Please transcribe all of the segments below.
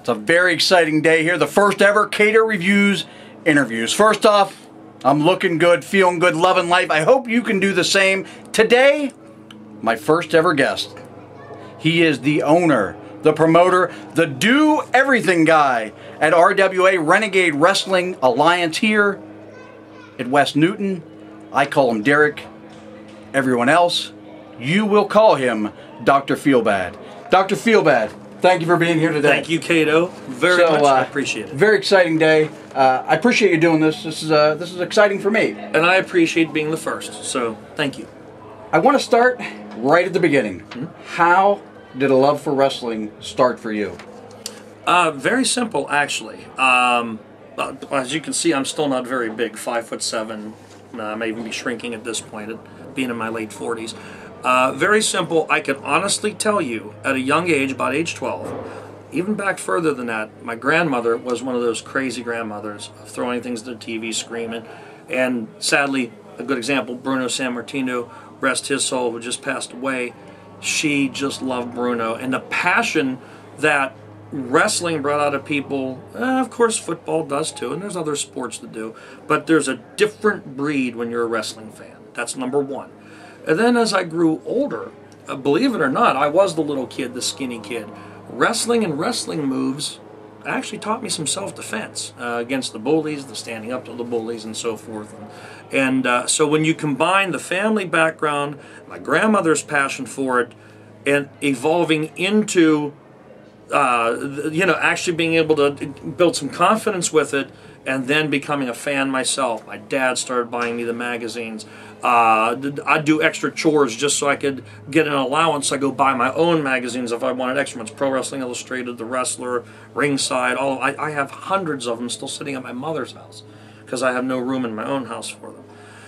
It's a very exciting day here. The first ever Kato Reviews interviews. First off, I'm looking good, feeling good, loving life. I hope you can do the same. Today, my first ever guest. He is the owner, the promoter, the do-everything guy at RWA Renegade Wrestling Alliance here at West Newton. I call him Derek. Everyone else, you will call him Dr. Feelbad. Dr. Feelbad, thank you for being here today. Thank you, Kato. Very much. I appreciate it. Very exciting day. I appreciate you doing this. This is exciting for me. And I appreciate being the first. So thank you. I want to start right at the beginning. How did a love for wrestling start for you? Very simple, actually. As you can see, I'm still not very big. 5'7". I may even be shrinking at this point, being in my late 40s. Very simple. I can honestly tell you, at a young age, about age 12, even back further than that, my grandmother was one of those crazy grandmothers of throwing things to the TV, screaming. And sadly, a good example, Bruno Sammartino, rest his soul, who just passed away. She just loved Bruno. And the passion that wrestling brought out of people, of course football does too, and there's other sports that do, but there's a different breed when you're a wrestling fan. That's number one. And then as I grew older, believe it or not, I was the little kid, the skinny kid. Wrestling and wrestling moves actually taught me some self-defense against the bullies, the standing up to the bullies and so forth. And so when you combine the family background, my grandmother's passion for it, and evolving into actually being able to build some confidence with it, and then becoming a fan myself. My dad started buying me the magazines. I'd do extra chores just so I could get an allowance. I go buy my own magazines if I wanted extra ones. Pro Wrestling Illustrated, The Wrestler, Ringside. I have hundreds of them still sitting at my mother's house because I have no room in my own house for them.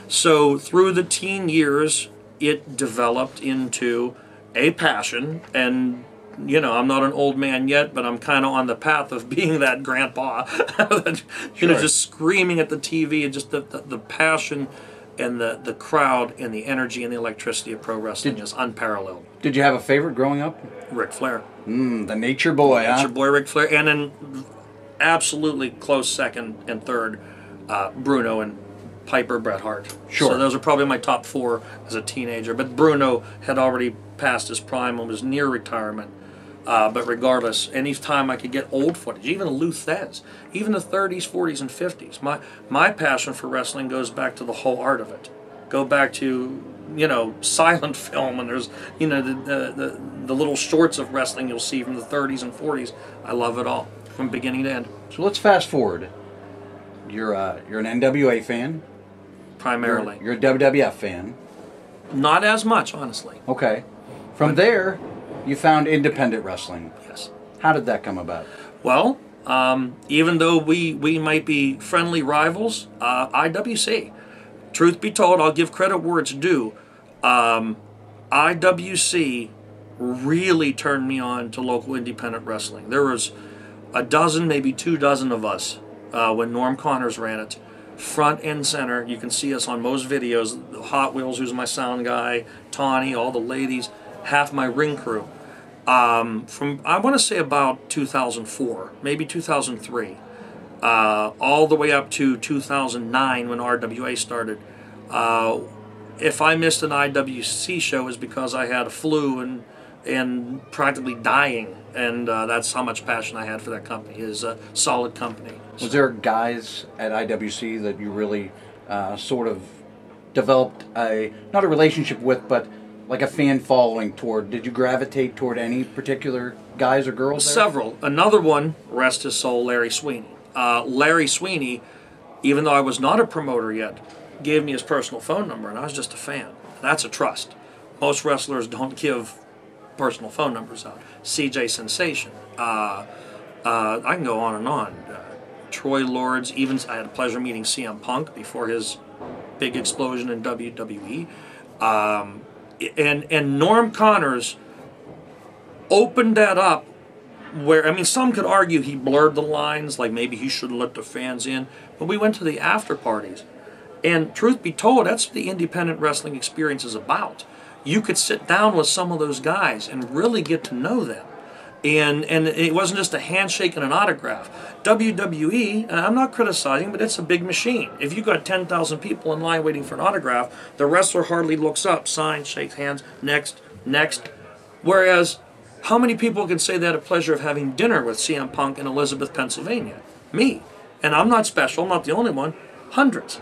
So through the teen years, it developed into a passion. And you know, I'm not an old man yet, but I'm kind of on the path of being that grandpa that, just screaming at the TV, and just the passion and the crowd and the energy and the electricity of pro wrestling is unparalleled. Did you have a favorite growing up? Ric Flair. The nature boy, Nature boy, Ric Flair. And then absolutely close second and third, Bruno and Piper, Bret Hart. Sure. So those are probably my top four as a teenager. But Bruno had already passed his prime and was near retirement. But regardless, any time I could get old footage, even Lou Thez, even the 30s, 40s, and 50s, my passion for wrestling goes back to the whole art of it. Go back to, silent film, and there's, the little shorts of wrestling you'll see from the 30s and 40s. I love it all, from beginning to end. So let's fast forward. You're an NWA fan. Primarily. You're a WWF fan. Not as much, honestly. Okay. From there, you found independent wrestling. Yes. How did that come about? Well, even though we might be friendly rivals, IWC. Truth be told, I'll give credit where it's due. IWC really turned me on to local independent wrestling. There was a dozen, maybe 24 of us when Norm Connors ran it. Front and center. You can see us on most videos. Hot Wheels, who's my sound guy, Tawny, all the ladies, half my ring crew. From, I want to say, about 2004, maybe 2003, all the way up to 2009 when RWA started. If I missed an IWC show, it was because I had a flu and practically dying, and that's how much passion I had for that company. It is a solid company. Was there guys at IWC that you really sort of developed not a relationship with, but like a fan following toward? Did you gravitate toward any particular guys or girls there? Several. Another one, rest his soul, Larry Sweeney. Larry Sweeney, even though I was not a promoter yet, gave me his personal phone number, and I was just a fan. That's a trust. Most wrestlers don't give personal phone numbers out. CJ Sensation. I can go on and on. Troy Lords. Even I had the pleasure of meeting CM Punk before his big explosion in WWE. And Norm Connors opened that up where, I mean, some could argue he blurred the lines, like maybe he should have let the fans in, but we went to the after parties. And truth be told, that's what the independent wrestling experience is about. You could sit down with some of those guys and really get to know them. And it wasn't just a handshake and an autograph. WWE, and I'm not criticizing, but it's a big machine. If you got 10,000 people in line waiting for an autograph, the wrestler hardly looks up, signs, shakes hands, next, next. Whereas, how many people can say they had a pleasure of having dinner with CM Punk in Elizabeth, Pennsylvania? Me. And I'm not special, I'm not the only one. Hundreds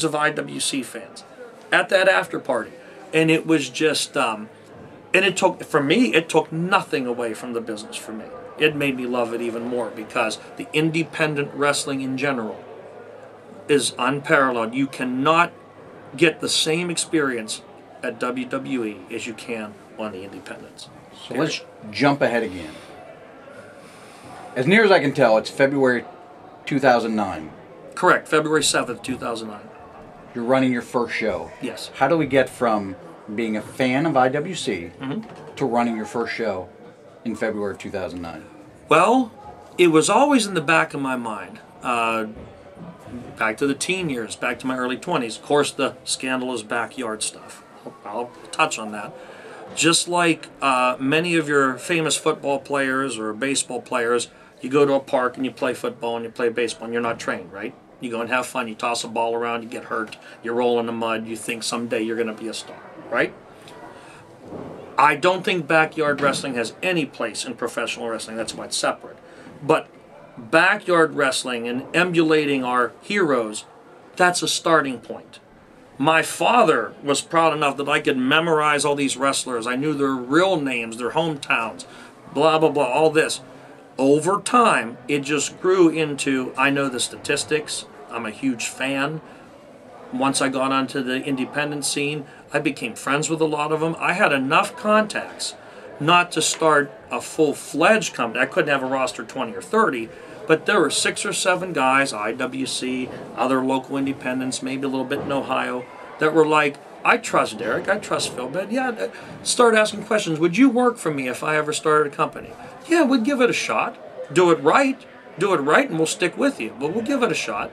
of IWC fans at that after party. And it was just, and it took, for me, it took nothing away from the business for me. It made me love it even more because the independent wrestling in general is unparalleled. You cannot get the same experience at WWE as you can on the independents. So let's jump ahead again. As near as I can tell, it's February 2009. Correct, February 7th, 2009. You're running your first show. Yes. How do we get from being a fan of IWC to running your first show in February of 2009? Well, it was always in the back of my mind. Back to the teen years, back to my early 20s. Of course, the scandalous backyard stuff. I'll touch on that. Just like many of your famous football players or baseball players, you go to a park and you play football and you play baseball and you're not trained, right? You go and have fun, you toss a ball around, you get hurt, you roll in the mud, you think someday you're going to be a star, right? I don't think backyard wrestling has any place in professional wrestling. That's why it's separate. But backyard wrestling and emulating our heroes, that's a starting point. My father was proud enough that I could memorize all these wrestlers. I knew their real names, their hometowns, blah, blah, blah, all this. Over time, it just grew into, I know the statistics, I'm a huge fan. Once I got onto the independent scene, I became friends with a lot of them. I had enough contacts not to start a full-fledged company. I couldn't have a roster of 20 or 30, but there were 6 or 7 guys, IWC, other local independents, maybe a little bit in Ohio, that were like, I trust Derek, I trust Feelbad. Yeah, start asking questions. Would you work for me if I ever started a company? Yeah, we'd give it a shot. Do it right, and we'll stick with you, but we'll give it a shot.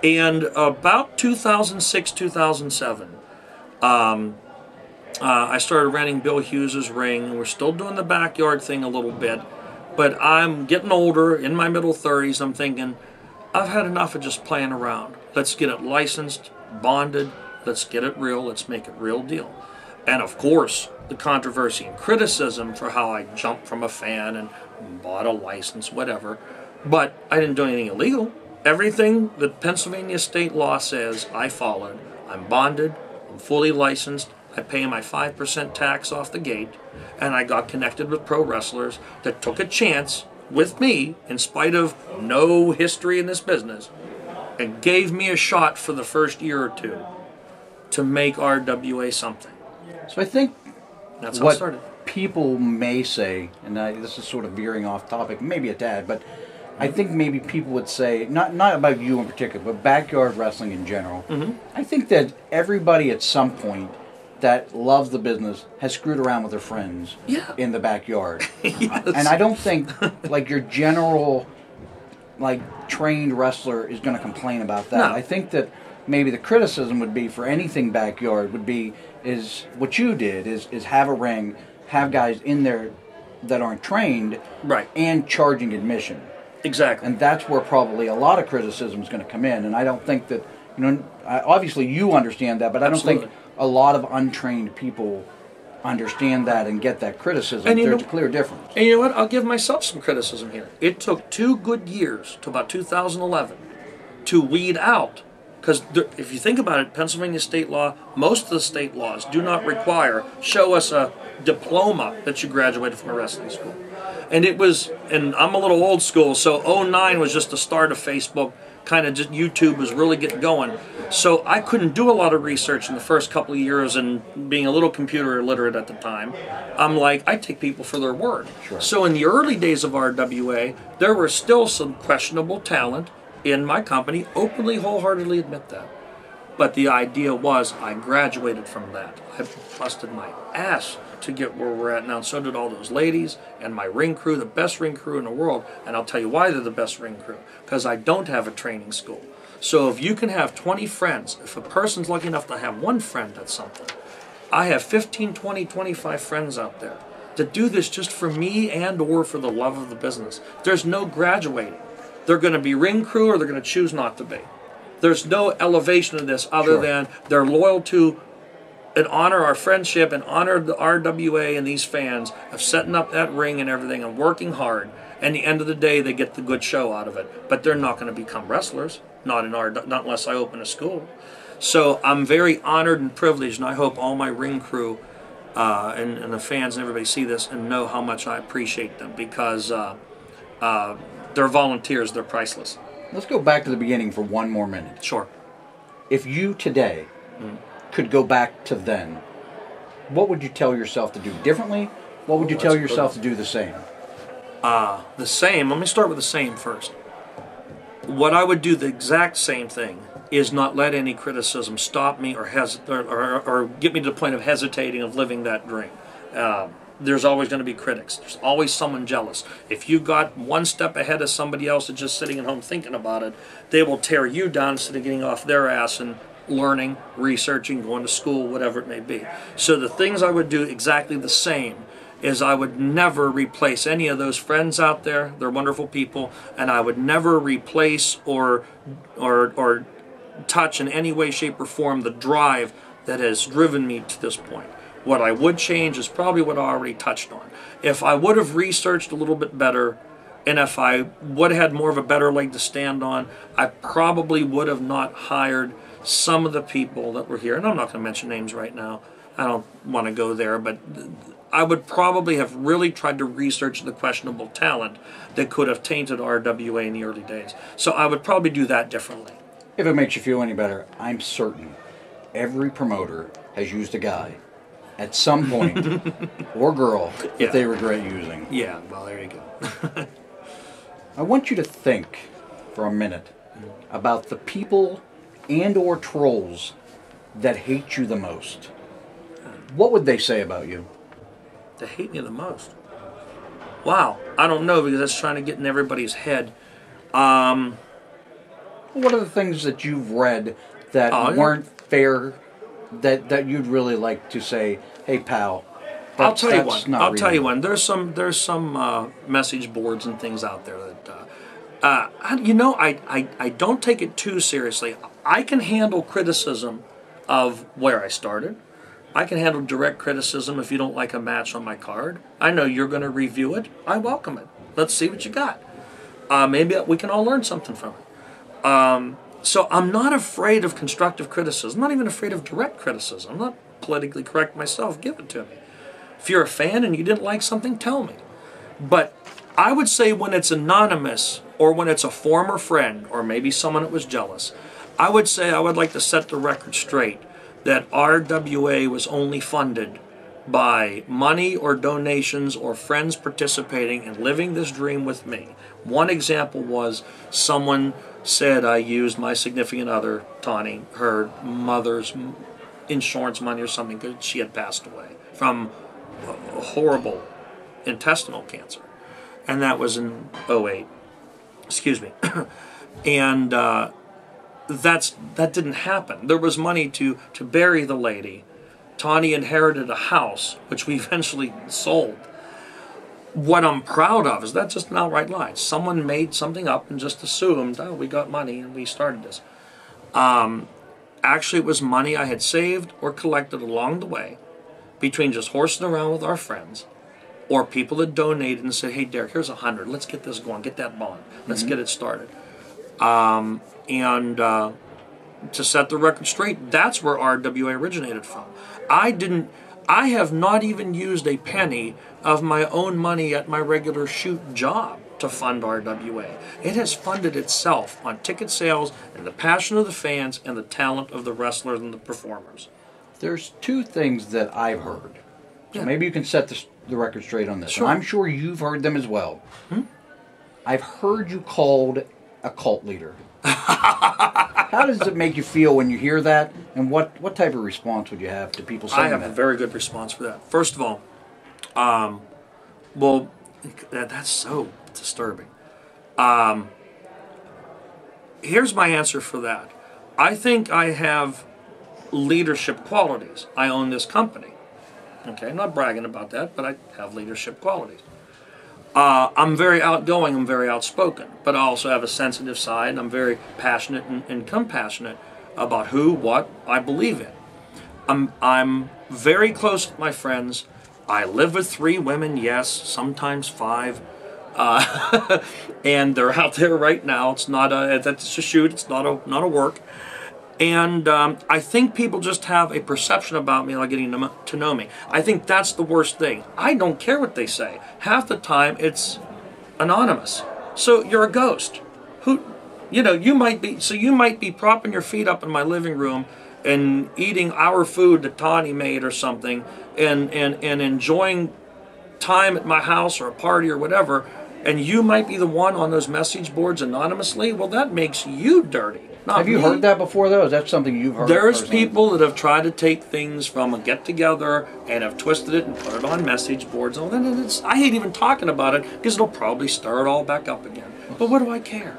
And about 2006, 2007, I started renting Bill Hughes' ring. We're still doing the backyard thing a little bit, but I'm getting older, in my middle 30s. I'm thinking, I've had enough of just playing around. Let's get it licensed, bonded, let's get it real, let's make it real deal. And of course, the controversy and criticism for how I jumped from a fan and bought a license, whatever. But I didn't do anything illegal. Everything that Pennsylvania state law says, I followed. I'm bonded, I'm fully licensed, I pay my 5% tax off the gate, and I got connected with pro wrestlers that took a chance with me, in spite of no history in this business, and gave me a shot for the first year or two to make RWA something. So I think that's how it started. What people may say, and this is sort of veering off topic, maybe a tad, but I think maybe people would say, not about you in particular, but backyard wrestling in general, I think that everybody at some point that loves the business has screwed around with their friends in the backyard. Yes. And I don't think, like, your general, like, trained wrestler is going to complain about that. No. I think that maybe the criticism would be for anything backyard would be, is what you did, is have a ring, have guys in there that aren't trained, right, and charging admission. Exactly. And that's where probably a lot of criticism is going to come in. And I don't think that, you know, obviously you understand that, but I don't think a lot of untrained people understand that and get that criticism. And there's a clear difference. And you know what? I'll give myself some criticism here. It took 2 good years to about 2011 to weed out, because if you think about it, Pennsylvania state law, most of the state laws do not require, show us a diploma that you graduated from a wrestling school. And it was, and I'm a little old school, so '09 was just the start of Facebook, kind of just YouTube was really getting going. So I couldn't do a lot of research in the first couple of years, and being a little computer illiterate at the time, I'm like, I take people for their word. Sure. So in the early days of RWA, there was still some questionable talent in my company, openly, wholeheartedly admit that. But the idea was I graduated from that. I busted my ass to get where we're at now, and so did all those ladies and my ring crew, the best ring crew in the world. And I'll tell you why they're the best ring crew, because I don't have a training school. So if you can have 20 friends, if a person's lucky enough to have one friend, that's something. I have 15, 20, 25 friends out there to do this just for me and or for the love of the business. There's no graduating. They're going to be ring crew or they're going to choose not to be. There's no elevation of this other than they're loyal to and honor our friendship and honor the RWA and these fans of setting up that ring and everything and working hard. And at the end of the day, they get the good show out of it. But they're not going to become wrestlers, not unless I open a school. So I'm very honored and privileged, and I hope all my ring crew and the fans and everybody see this and know how much I appreciate them, because they're volunteers, they're priceless. Let's go back to the beginning for one more minute. Sure. If you today could go back to then, what would you tell yourself to do differently? What would you tell yourself to do the same? The same. Let me start with the same first. What I would do the exact same thing is not let any criticism stop me or get me to the point of hesitating of living that dream. There's always going to be critics. There's always someone jealous. If you got one step ahead of somebody else that's just sitting at home thinking about it, they will tear you down instead of getting off their ass and learning, researching, going to school, whatever it may be. So the things I would do exactly the same is I would never replace any of those friends out there. They're wonderful people, and I would never replace or touch in any way, shape, or form the drive that has driven me to this point. What I would change is probably what I already touched on. If I would have researched a little bit better, and if I would have had more of a better leg to stand on, I probably would have not hired some of the people that were here. And I'm not going to mention names right now. I don't want to go there, but I would probably have really tried to research the questionable talent that could have tainted RWA in the early days. So I would probably do that differently. If it makes you feel any better, I'm certain every promoter has used a guy at some point, or girl, that they regret using. Yeah, well, there you go. I want you to think for a minute about the people and or trolls that hate you the most. What would they say about you? They hate me the most. Wow, I don't know, because that's trying to get in everybody's head. What are the things that you've read that weren't fair, that you'd really like to say, hey pal, I'll tell you one. I'll tell you one. There's some message boards and things out there that I don't take it too seriously. I can handle criticism of where I started. I can handle direct criticism if you don't like a match on my card. I know you're going to review it. I welcome it. Let's see what you got. Maybe we can all learn something from it. So I'm not afraid of constructive criticism. I'm not even afraid of direct criticism. I'm not politically correct myself. Give it to me. If you're a fan and you didn't like something, tell me. But I would say when it's anonymous or when it's a former friend or maybe someone that was jealous, I would say I would like to set the record straight that RWA was only funded by money or donations or friends participating and living this dream with me. One example was someone said I used my significant other, Tawny, her mother's insurance money or something because she had passed away from a horrible intestinal cancer. And that was in '08. Excuse me. And that didn't happen. There was money to bury the lady. Tawny inherited a house, which we eventually sold. What I'm proud of is that's just an outright lie. Someone made something up and just assumed, oh, we got money and we started this. Actually, it was money I had saved or collected along the way between just horsing around with our friends or people that donated and said, hey, Derek, here's $100. Let's get this going. Get that bond. Let's get it started. And to set the record straight, that's where RWA originated from. I have not even used a penny of my own money at my regular shoot job to fund RWA. It has funded itself on ticket sales and the passion of the fans and the talent of the wrestlers and the performers. There's two things that I've heard. So maybe you can set the record straight on this. Sure. I'm sure you've heard them as well. I've heard you called a cult leader. How does it make you feel when you hear that? And what type of response would you have to people saying that? I have a very good response for that. First of all, well, that's so disturbing. Here's my answer for that. I think I have leadership qualities. I own this company. Okay, I'm not bragging about that, but I have leadership qualities. I'm very outgoing, I'm very outspoken, but I also have a sensitive side. I'm very passionate and compassionate about who, what I believe in. I'm very close with my friends. I live with 3 women, yes, sometimes 5. And they're out there right now. It's not that's a shoot, it's not a work. And I think people just have a perception about me, like getting to know me. I think that's the worst thing. I don't care what they say. Half the time it's anonymous. So you're a ghost. You might be propping your feet up in my living room and eating our food that Tawny made or something, and enjoying time at my house or a party or whatever, and you might be the one on those message boards anonymously. Well, that makes you dirty. Have you heard that before, though? Is that something you've heard? There's people that have tried to take things from a get-together and have twisted it and put it on message boards. I hate even talking about it because it'll probably stir it all back up again. But what do I care?